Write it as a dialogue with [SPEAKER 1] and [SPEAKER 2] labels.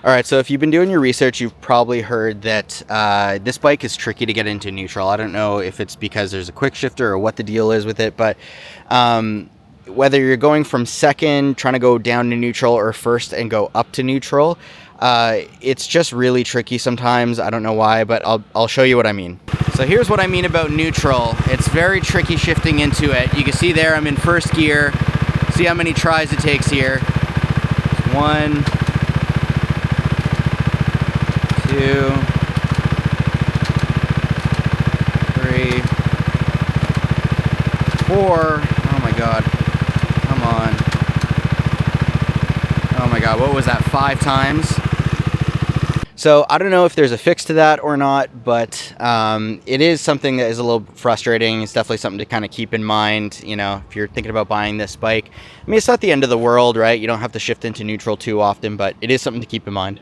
[SPEAKER 1] All right, so if you've been doing your research, you've probably heard that this bike is tricky to get into neutral. I don't know if it's because there's a quick shifter or what the deal is with it, but whether you're going from second, trying to go down to neutral, or first and go up to neutral, it's just really tricky sometimes. I don't know why, but I'll show you what I mean. So here's what I mean about neutral. It's very tricky shifting into it. You can see there I'm in first gear. See how many tries it takes here. 1, 2, 3, 4. Oh my god. Come on. Oh my god, what was that? 5 times? So I don't know if there's a fix to that or not, but it is something that is a little frustrating. It's definitely something to kind of keep in mind, you know, if you're thinking about buying this bike. I mean, it's not the end of the world, right? You don't have to shift into neutral too often, but it is something to keep in mind.